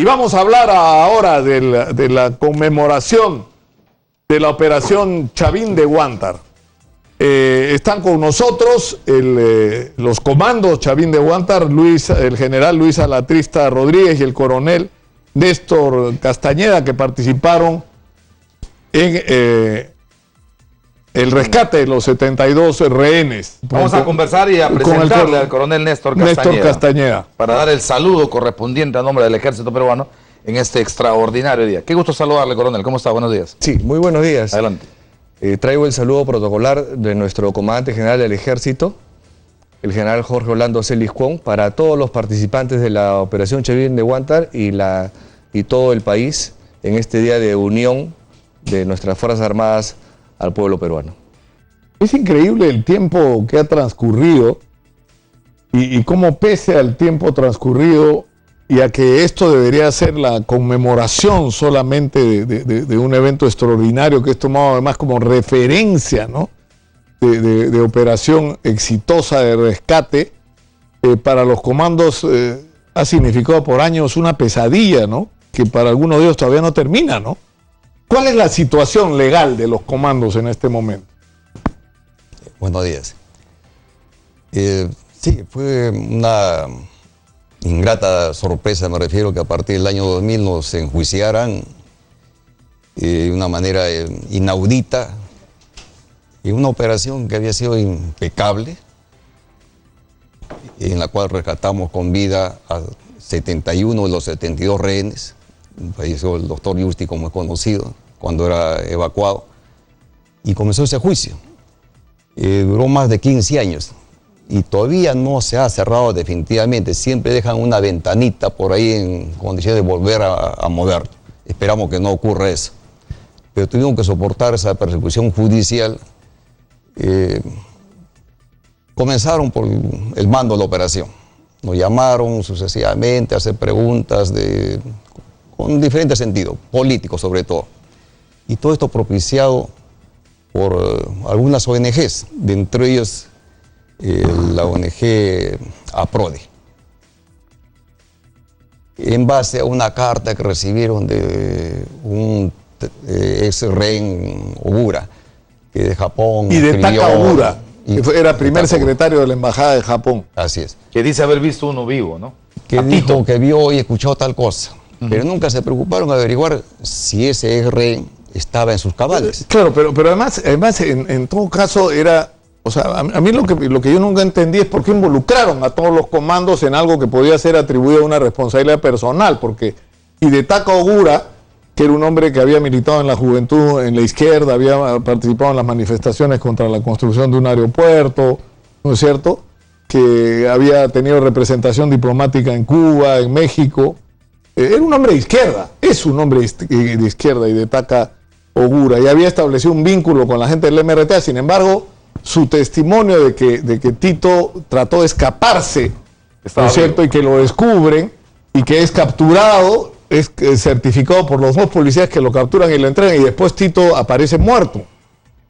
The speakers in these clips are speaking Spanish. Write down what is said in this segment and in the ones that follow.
Y vamos a hablar ahora de la conmemoración de la operación Chavín de Huántar. Están con nosotros los comandos Chavín de Huántar, el general Luis Alatrista Rodríguez y el coronel Néstor Castañeda, que participaron en el rescate de los 72 rehenes. Vamos a conversar y a presentarle al coronel Néstor Castañeda para dar el saludo correspondiente a nombre del ejército peruano en este extraordinario día. Qué gusto saludarle, coronel. ¿Cómo está? Buenos días. Sí, muy buenos días. Adelante. Traigo el saludo protocolar de nuestro comandante general del ejército, el general Jorge Orlando Celis Cuón, para todos los participantes de la operación Chavín de Huántar y todo el país en este día de unión de nuestras Fuerzas Armadas al pueblo peruano. Es increíble el tiempo que ha transcurrido y cómo, pese al tiempo transcurrido y a que esto debería ser la conmemoración solamente de un evento extraordinario que es tomado además como referencia, ¿no?, de operación exitosa de rescate, para los comandos ha significado por años una pesadilla, ¿no?, que para algunos de ellos todavía no termina, ¿no? ¿Cuál es la situación legal de los comandos en este momento? Buenos días. Sí, fue una ingrata sorpresa, me refiero, que a partir del año 2000 nos enjuiciaran de una manera inaudita, en una operación que había sido impecable, en la cual rescatamos con vida a 71 de los 72 rehenes. Falleció el doctor Yusti, como es conocido, cuando era evacuado, y comenzó ese juicio. Duró más de 15 años. Y todavía no se ha cerrado definitivamente. Siempre dejan una ventanita por ahí en condición de volver a moverlo. Esperamos que no ocurra eso. Pero tuvimos que soportar esa persecución judicial. Comenzaron por el mando de la operación. Nos llamaron sucesivamente a hacer preguntas con diferentes sentidos, políticos sobre todo. Y todo esto propiciado por algunas ONGs, de entre ellos la ONG APRODE, en base a una carta que recibieron de un ex rehén Ogura, que de Japón. Y de Taka Ogura, que era primer secretario de la Embajada de Japón. Así es. Que dice haber visto uno vivo, ¿no? Que dijo que vio y escuchó tal cosa. Pero nunca se preocuparon de averiguar si ese ex rehén estaba en sus cabales. Claro, pero además en todo caso era... O sea, a mí lo que yo nunca entendí es por qué involucraron a todos los comandos en algo que podía ser atribuido a una responsabilidad personal, porque Hidetaka Ogura, que era un hombre que había militado en la juventud, en la izquierda, había participado en las manifestaciones contra la construcción de un aeropuerto, ¿no es cierto?, que había tenido representación diplomática en Cuba, en México, era un hombre de izquierda, es un hombre de izquierda, Hidetaka Ogura, y había establecido un vínculo con la gente del MRTA. Sin embargo, su testimonio de que Tito trató de escaparse, ¿no es cierto?, y que lo descubren, y que es capturado, es certificado por los dos policías que lo capturan y lo entregan, y después Tito aparece muerto.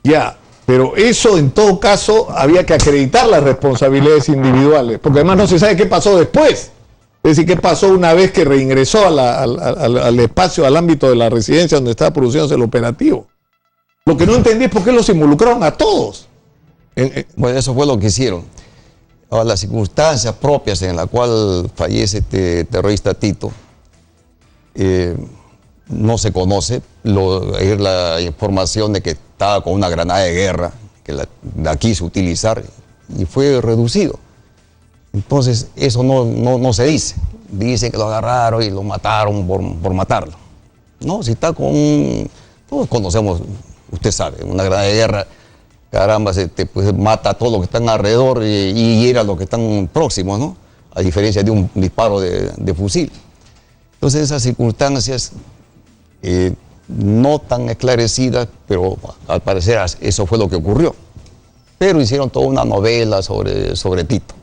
Ya, pero eso en todo caso había que acreditar las responsabilidades individuales, porque además no se sabe qué pasó después. Es decir, qué pasó una vez que reingresó al espacio, al ámbito de la residencia donde estaba produciéndose el operativo. Lo que no entendí es por qué los involucraron a todos. Bueno, eso fue lo que hicieron. Ahora, las circunstancias propias en las cuales fallece este terrorista Tito no se conoce. Es la información de que estaba con una granada de guerra que la quiso utilizar y fue reducido. Entonces, eso no se dice. Dicen que lo agarraron y lo mataron por matarlo. No, si está con... Todos conocemos, usted sabe, una granada de guerra, caramba, pues mata a todos los que están alrededor y hiera a los que están próximos, ¿no? A diferencia de un disparo de fusil. Entonces, esas circunstancias no tan esclarecidas, pero al parecer eso fue lo que ocurrió. Pero hicieron toda una novela sobre Tito.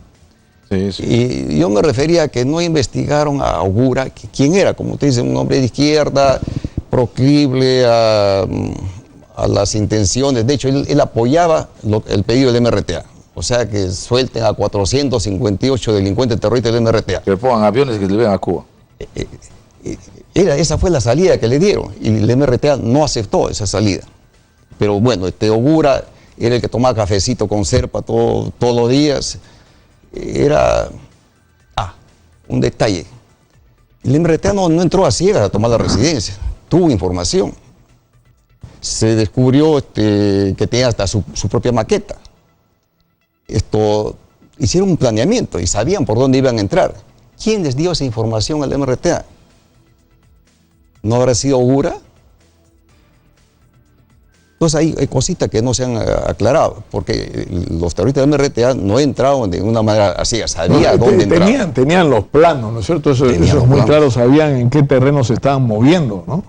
Sí, sí. Y yo me refería a que no investigaron a Ogura, quién era, como usted dice, un hombre de izquierda, proclive a las intenciones. De hecho, él apoyaba el pedido del MRTA. O sea, que suelten a 458 delincuentes terroristas del MRTA. Que pongan aviones que se lleven a Cuba. Esa fue la salida que le dieron y el MRTA no aceptó esa salida. Pero bueno, Ogura era el que tomaba cafecito con Serpa todos los días. Era un detalle. El MRTA no entró a ciegas a tomar la residencia, tuvo información. Se descubrió que tenía hasta su propia maqueta. Hicieron un planeamiento y sabían por dónde iban a entrar. ¿Quién les dio esa información al MRTA? ¿No habrá sido Ogura? Entonces hay cositas que no se han aclarado, porque los terroristas del MRTA no entraron de una manera así, sabían dónde entraban. Tenían los planos, ¿no es cierto? Eso es muy claro, sabían en qué terreno se estaban moviendo, ¿no?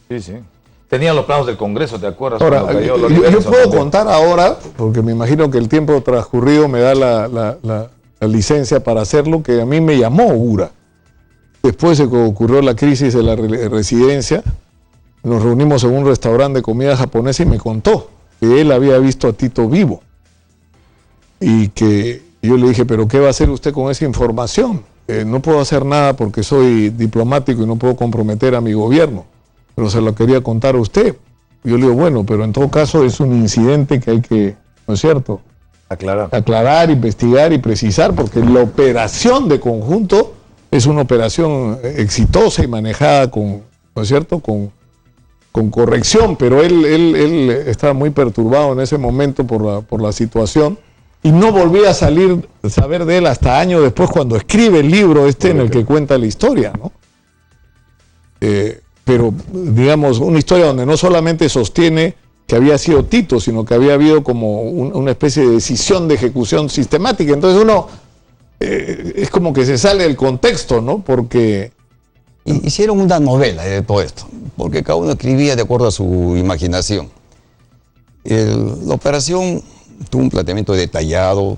Sí, sí. Tenían los planos del Congreso, ¿te acuerdas? Ahora, yo puedo contar ahora, porque me imagino que el tiempo transcurrido me da la licencia para hacerlo, que a mí me llamó Ogura. Después de que ocurrió la crisis de la residencia, nos reunimos en un restaurante de comida japonesa y me contó que él había visto a Tito vivo. Y que yo le dije, ¿pero qué va a hacer usted con esa información? No puedo hacer nada porque soy diplomático y no puedo comprometer a mi gobierno, pero se lo quería contar a usted. Yo le digo, bueno, pero en todo caso es un incidente que hay que, ¿no es cierto?, aclarar, investigar y precisar, porque la operación de conjunto es una operación exitosa y manejada con, ¿no es cierto?, con corrección, pero él estaba muy perturbado en ese momento por la situación y no volvía a saber de él hasta años después, cuando escribe el libro en el que cuenta la historia, ¿no? Pero, digamos, una historia donde no solamente sostiene que había sido Tito, sino que había habido como una especie de decisión de ejecución sistemática. Entonces uno es como que se sale del contexto, ¿no? Porque hicieron una novela de todo esto, porque cada uno escribía de acuerdo a su imaginación. La operación tuvo un planteamiento detallado,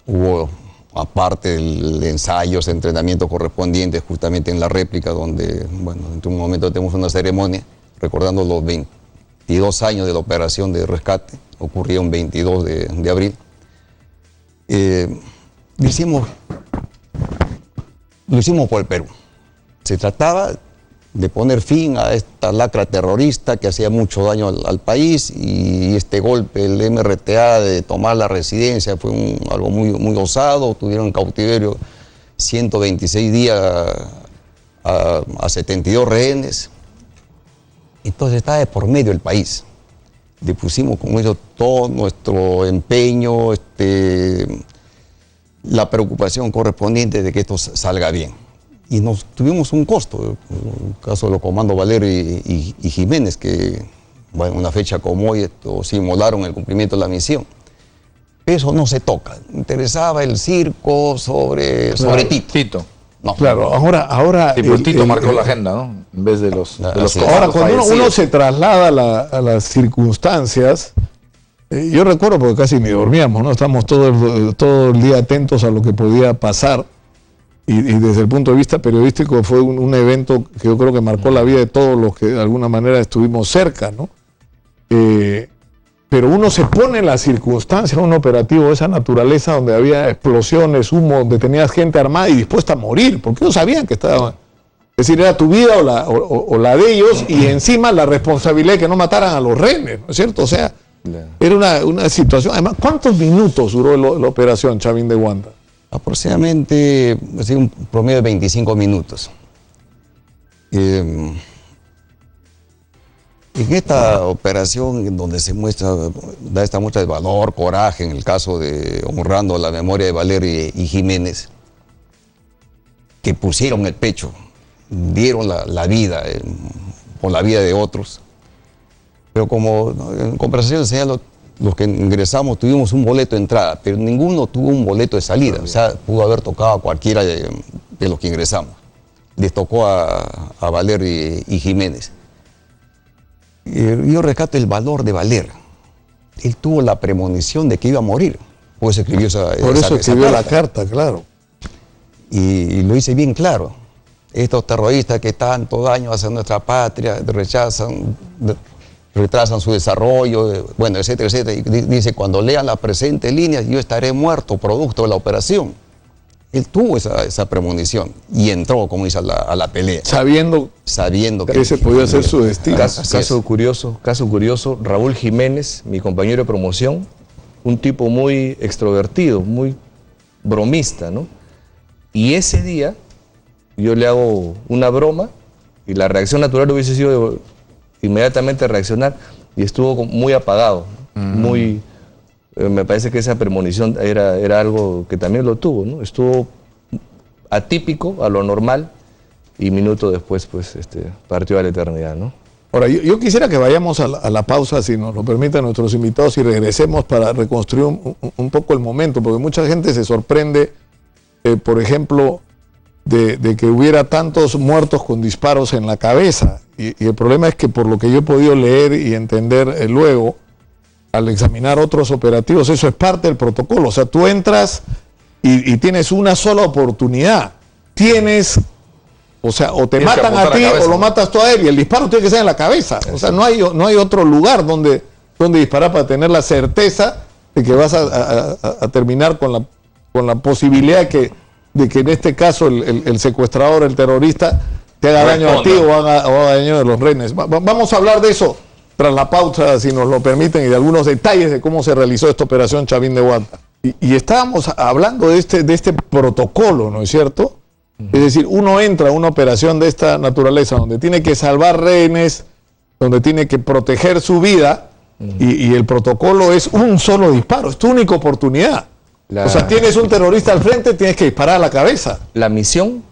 hubo, aparte del ensayos, entrenamientos correspondientes justamente en la réplica, donde, bueno, en un momento tenemos una ceremonia recordando los 22 años de la operación de rescate, ocurrió un 22 de abril. Lo hicimos por el Perú. Se trataba de poner fin a esta lacra terrorista que hacía mucho daño al país, y este golpe, el MRTA, de tomar la residencia fue algo muy osado. Tuvieron en cautiverio 126 días a 72 rehenes. Entonces estaba de por medio el país. Le pusimos con eso todo nuestro empeño, la preocupación correspondiente de que esto salga bien. Y tuvimos un costo, el caso de los comandos Valero y Jiménez, que, bueno, una fecha como hoy se inmolaron el cumplimiento de la misión. Eso no se toca. Interesaba el circo sobre Tito. No. Claro, ahora Tito marcó la agenda, ¿no? En vez de los ahora, cuando uno se traslada a las circunstancias, yo recuerdo, porque casi ni dormíamos, ¿no? Estamos todo el día atentos a lo que podía pasar, y desde el punto de vista periodístico fue un evento que yo creo que marcó la vida de todos los que de alguna manera estuvimos cerca, ¿no? Pero uno se pone en las circunstancias, un operativo de esa naturaleza, donde había explosiones, humo, donde tenías gente armada y dispuesta a morir, porque ellos sabían que estaban. Es decir, era tu vida o la de ellos, y encima la responsabilidad de que no mataran a los rehenes, ¿no es cierto? O sea, era una situación. Además, ¿cuántos minutos duró la operación Chavín de Guanta? Aproximadamente, un promedio de 25 minutos. En esta operación, en donde se da esta muestra de valor, coraje, en el caso de honrando la memoria de Valero y Jiménez, que pusieron el pecho, dieron la vida por la vida de otros. Pero como en conversación señaló, los que ingresamos tuvimos un boleto de entrada, pero ninguno tuvo un boleto de salida. O sea, pudo haber tocado a cualquiera de los que ingresamos. Les tocó a Valero y Jiménez. Yo rescato el valor de Valero. Él tuvo la premonición de que iba a morir. Por eso escribió la carta, claro. Y lo hice bien claro. Estos terroristas que tanto daño hacen a nuestra patria, retrasan su desarrollo, bueno, etcétera, etcétera. Y dice, cuando lean la presente línea, yo estaré muerto, producto de la operación. Él tuvo esa premonición y entró, como dice, a la pelea. Sabiendo que ese podía ser su destino. Caso curioso, Raúl Jiménez, mi compañero de promoción, un tipo muy extrovertido, muy bromista, ¿no? Y ese día yo le hago una broma y la reacción natural hubiese sido inmediatamente reaccionar y estuvo muy apagado, muy... me parece que esa premonición era algo que también lo tuvo, ¿no? Estuvo atípico a lo normal y minuto después pues partió a la eternidad, ¿no? Ahora, yo quisiera que vayamos a la pausa, si nos lo permiten nuestros invitados, y regresemos para reconstruir un poco el momento, porque mucha gente se sorprende, por ejemplo, de que hubiera tantos muertos con disparos en la cabeza. Y el problema es que por lo que yo he podido leer y entender luego, al examinar otros operativos, eso es parte del protocolo. O sea, tú entras y tienes una sola oportunidad. O sea, o te matan a ti o lo matas tú a él, y el disparo tiene que ser en la cabeza. O sea, no hay otro lugar donde disparar para tener la certeza de que vas a terminar con la posibilidad de que en este caso el secuestrador, el terrorista, te haga daño a ti o haga daño a los rehenes. Vamos a hablar de eso tras la pausa, si nos lo permiten, y de algunos detalles de cómo se realizó esta operación Chavín de Huántar. Y estábamos hablando de este protocolo, ¿no es cierto? Es decir, uno entra a una operación de esta naturaleza donde tiene que salvar rehenes, donde tiene que proteger su vida, y el protocolo es un solo disparo, es tu única oportunidad. O sea, tienes un terrorista al frente, tienes que disparar a la cabeza. La misión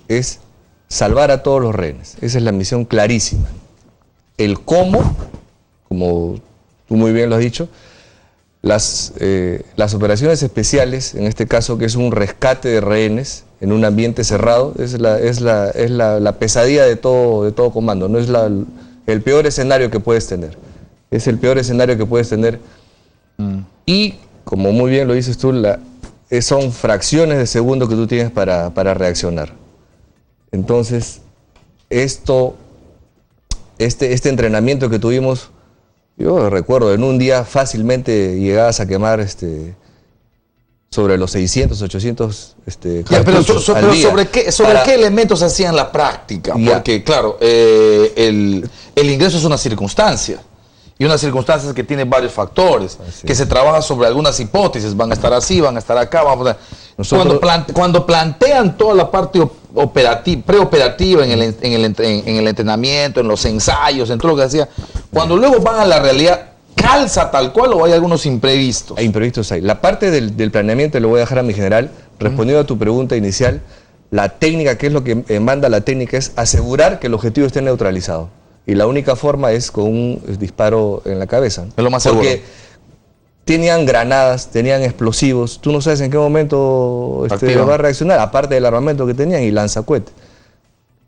es salvar a todos los rehenes. Esa es la misión clarísima. El cómo, como tú muy bien lo has dicho, las operaciones especiales, en este caso que es un rescate de rehenes en un ambiente cerrado, es la pesadilla de todo comando, no es el peor escenario que puedes tener. Es el peor escenario que puedes tener. Y, como muy bien lo dices tú, son fracciones de segundo que tú tienes para reaccionar. Entonces, este entrenamiento que tuvimos, yo recuerdo, en un día fácilmente llegabas a quemar sobre los 600, 800 pero ¿sobre qué elementos se hacían la práctica? Porque, claro, el ingreso es una circunstancia. Y una circunstancia que tiene varios factores, que se trabaja sobre algunas hipótesis, van a estar así, van a estar acá. Cuando plantean toda la parte preoperativa en el entrenamiento, en los ensayos, en todo lo que hacía, cuando luego van a la realidad, ¿calza tal cual o hay algunos imprevistos? Hay imprevistos, hay. La parte del planeamiento lo voy a dejar a mi general. Respondiendo a tu pregunta inicial, la técnica, ¿qué es lo que manda la técnica? Es asegurar que el objetivo esté neutralizado. Y la única forma es con un disparo en la cabeza. Es lo más seguro. Porque tenían granadas, tenían explosivos. Tú no sabes en qué momento va a reaccionar, aparte del armamento que tenían y lanzacohetes.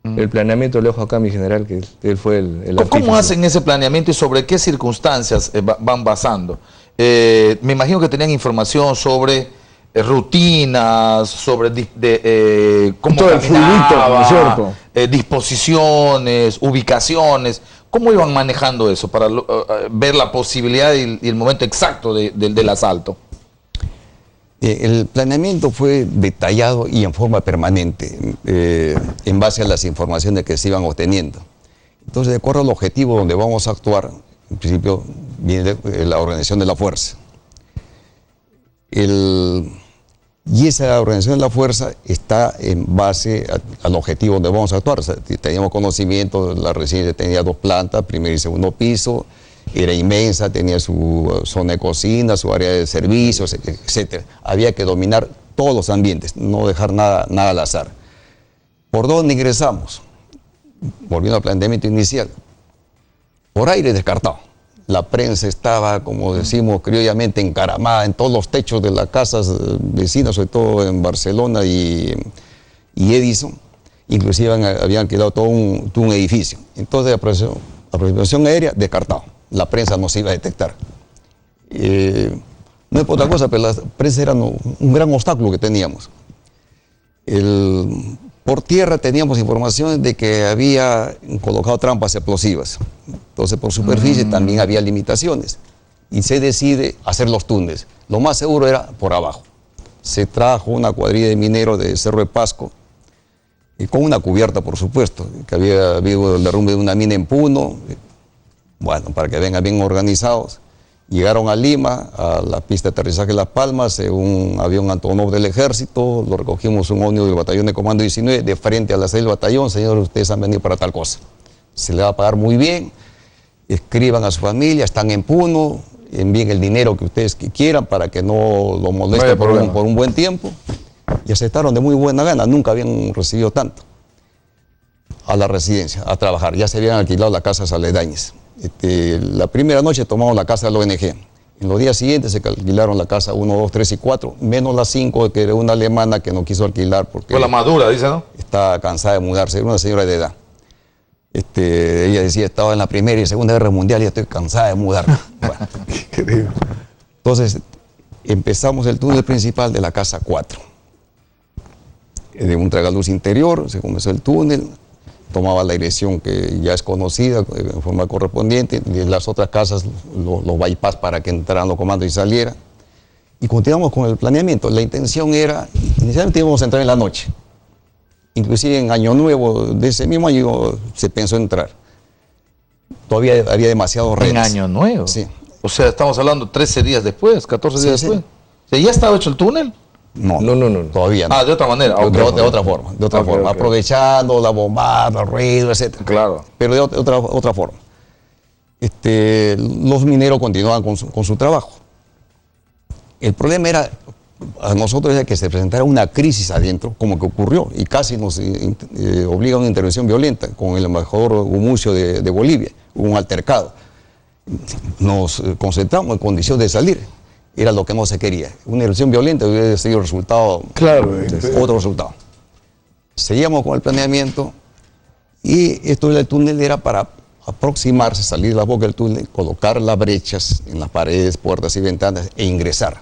El planeamiento le dejo acá a mi general, que él fue el ¿Cómo hacen ese planeamiento y sobre qué circunstancias van basando? Me imagino que tenían información sobre rutinas, sobre cómo caminaba, disposiciones, ubicaciones. ¿Cómo iban manejando eso para ver la posibilidad y el momento exacto del asalto? El planeamiento fue detallado y en forma permanente, en base a las informaciones que se iban obteniendo. Entonces, de acuerdo al objetivo donde vamos a actuar, en principio viene la organización de la fuerza. Y esa organización de la fuerza está en base al objetivo donde vamos a actuar. O sea, teníamos conocimiento, la residencia tenía 2 plantas, primer y segundo piso, era inmensa, tenía su zona de cocina, su área de servicios, etc. Había que dominar todos los ambientes, no dejar nada al azar. ¿Por dónde ingresamos? Volviendo al planteamiento inicial. Por aire descartado. La prensa estaba, como decimos criollamente, encaramada en todos los techos de las casas vecinas, sobre todo en Barcelona y Edison. Inclusive habían quedado todo un edificio. Entonces, aproximación aérea, descartado. La prensa no se iba a detectar. No es por otra cosa, pero la prensa era un gran obstáculo que teníamos. Por tierra teníamos información de que había colocado trampas explosivas. Entonces, por superficie también había limitaciones. Y se decide hacer los túneles. Lo más seguro era por abajo. se trajo una cuadrilla de mineros de Cerro de Pasco, y con una cubierta, por supuesto, que había habido el derrumbe de una mina en Puno. Bueno, para que vengan bien organizados. Llegaron a Lima, a la pista de aterrizaje Las Palmas, un avión Antonov del Ejército, lo recogimos un ómnibus del batallón de Comando 19, de frente a la sede del batallón. Señores, ustedes han venido para tal cosa. Se les va a pagar muy bien, escriban a su familia, están en Puno, envíen el dinero que ustedes quieran para que no lo molesten por un buen tiempo. Y aceptaron de muy buena gana, nunca habían recibido tanto. A la residencia, a trabajar. Ya se habían alquilado las casas aledañas. La primera noche tomamos la casa de la ONG. En los días siguientes se alquilaron la casa 1, 2, 3 y 4, menos la 5, que era una alemana que no quiso alquilar porque... Fue la madura, dice, ¿no? Estaba cansada de mudarse, era una señora de edad. Ella decía, estaba en la Primera y Segunda Guerra Mundial y ya estoy cansada de mudarme. Bueno. Entonces, empezamos el túnel principal de la casa 4. De un tragaluz interior, se comenzó el túnel, tomaba la dirección que ya es conocida en forma correspondiente, de las otras casas, los bypass para que entraran los comandos y salieran. Y continuamos con el planeamiento. La intención era, inicialmente íbamos a entrar en la noche. Inclusive en Año Nuevo, de ese mismo año, se pensó entrar. Todavía había demasiados redes. ¿En Año Nuevo? Sí. O sea, estamos hablando 13 días después, 14 días después. O sea, ¿ya estaba hecho el túnel? No, todavía no. Ah, de otra manera. De otra forma. Aprovechando la bombada, el ruido, etc. Claro. Pero de otra forma. Los mineros continuaban con su trabajo. El problema era, a nosotros era que se presentara una crisis adentro, como que ocurrió, y casi nos obliga a una intervención violenta con el embajador Gumucio de Bolivia. Hubo un altercado. Nos concentramos en condición de salir. Era lo que no se quería. Una intervención violenta hubiera sido el resultado, otro resultado. Seguíamos con el planeamiento y esto del túnel era para aproximarse, salir de la boca del túnel, colocar las brechas en las paredes, puertas y ventanas e ingresar.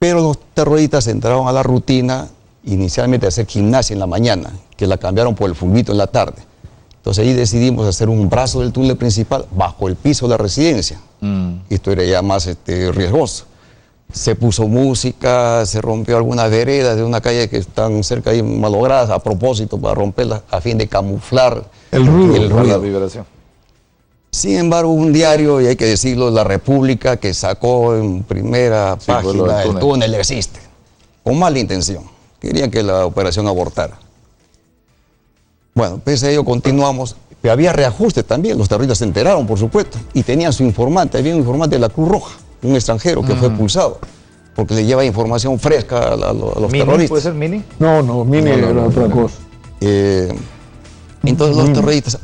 Pero los terroristas entraron a la rutina inicialmente de hacer gimnasia en la mañana, que la cambiaron por el fulbito en la tarde. Entonces ahí decidimos hacer un brazo del túnel principal bajo el piso de la residencia. Esto era ya más riesgoso. Se puso música, se rompió algunas veredas de una calle que están cerca ahí malogradas a propósito para romperlas a fin de camuflar el ruido. La vibración. Sin embargo, un diario, y hay que decirlo, La República, que sacó en primera página el túnel existe, con mala intención. Querían que la operación abortara. Bueno, pese a ello continuamos, pero había reajuste también, los terroristas se enteraron, por supuesto, y tenían su informante, había un informante de la Cruz Roja, un extranjero que fue expulsado, porque le lleva información fresca a los terroristas. ¿Puede ser Mini? No, Mini era otra cosa. Entonces los terroristas,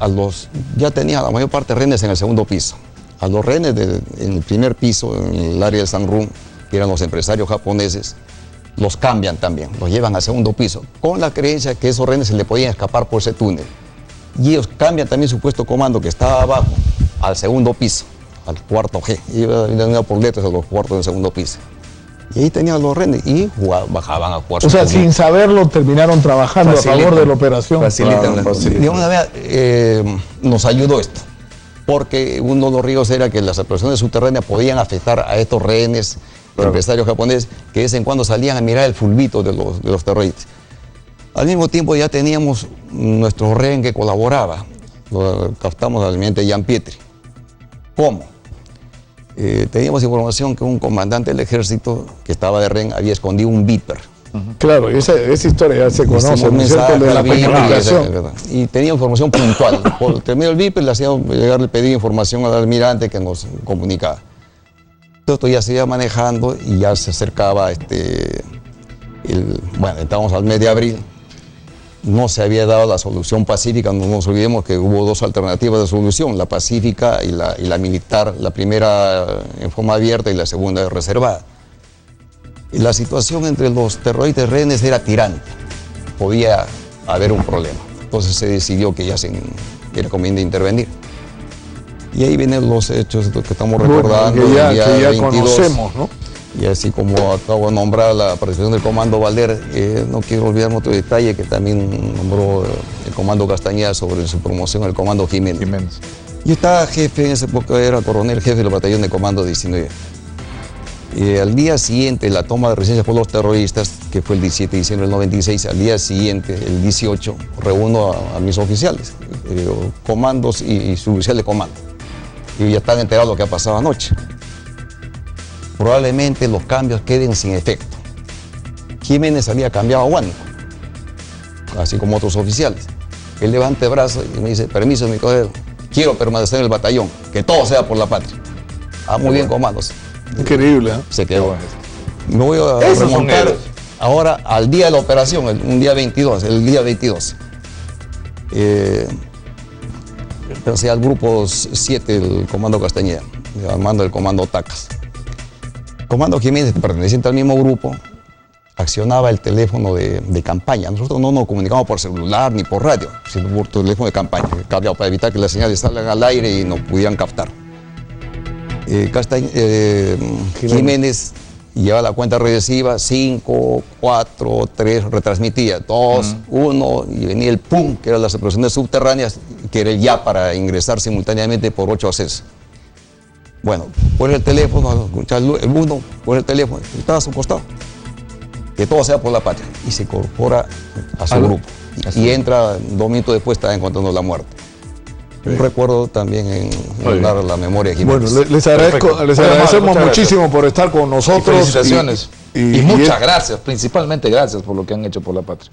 ya tenían la mayor parte de rehenes en el segundo piso. A los rehenes en el primer piso, en el área del Sanrum, que eran los empresarios japoneses, los cambian también, los llevan al segundo piso, con la creencia que esos rehenes se le podían escapar por ese túnel. Y ellos cambian también su puesto de comando, que estaba abajo, al segundo piso, al cuarto G. Y iban por letras a los cuartos del segundo piso. Y ahí tenían los rehenes y bajaban a cuartos. O sea, sin saberlo, terminaron trabajando a favor de la operación. De una manera, nos ayudó esto, porque uno de los riesgos era que las operaciones subterráneas podían afectar a estos rehenes, empresarios japoneses, que de vez en cuando salían a mirar el fulbito de los terroristas. Al mismo tiempo ya teníamos nuestro rehén que colaboraba, lo captamos al almirante Jan Pietri. ¿Cómo? Teníamos información que un comandante del ejército que estaba de rehén había escondido un Viper. Claro, esa historia ya se conoce, ¿no es cierto? De la comunicación. Y tenía información puntual. Por terminar el Viper le hacíamos llegar, le pedí información al almirante que nos comunicaba. Todo esto ya se iba manejando y ya se acercaba, bueno, estábamos al mes de abril. No se había dado la solución pacífica, no nos olvidemos que hubo dos alternativas de solución, la pacífica y la militar, la primera en forma abierta y la segunda reservada. Y la situación entre los terroristas y rehenes era tirante, podía haber un problema. Entonces se decidió que ya era conveniente intervenir. Y ahí vienen los hechos que estamos recordando. Que ya 22, conocemos, ¿no? Y así como acabo de nombrar la participación del Comando Valder, no quiero olvidar otro detalle que también nombró el Comando Castañeda sobre su promoción, el Comando Jiménez. Yo estaba jefe, en esa época era coronel jefe del batallón de Comando 19. Al día siguiente, la toma de residencia por los terroristas, que fue el 17 de diciembre del 96, al día siguiente, el 18, reúno a mis oficiales, comandos y suboficiales de comando. Y ya están enterados de lo que ha pasado anoche. Probablemente los cambios queden sin efecto. Jiménez había cambiado a Huánuco, así como otros oficiales. Él levanta el brazo y me dice, permiso, mi coronel, quiero permanecer en el batallón, que todo sea por la patria. Ah, muy bien, comandos. Increíble, ¿eh? Se quedó. Me voy a remontar ahora al día de la operación, el día 22. Pertenecía al grupo 7 del comando Castañeda, al mando del comando Tacas. El comando Jiménez, perteneciente al mismo grupo, accionaba el teléfono de campaña. Nosotros no nos comunicamos por celular ni por radio, sino por teléfono de campaña, cableado para evitar que las señales salgan al aire y nos pudieran captar. Jiménez llevaba la cuenta regresiva, 5, 4, 3, retransmitía 2, 1 y venía el PUM, que eran las explosiones subterráneas, que era ya para ingresar simultáneamente por 8 accesos. Bueno, pone el teléfono, escuchar el 1, pone el teléfono, estaba a su costado. Que todo sea por la patria. Y se incorpora a su grupo. Y entra 2 minutos después, está encontrando la muerte. Un recuerdo también en honrar la memoria de Jiménez. Bueno, les agradecemos muchísimo por estar con nosotros. Y felicitaciones. Y muchas gracias, principalmente gracias por lo que han hecho por la patria.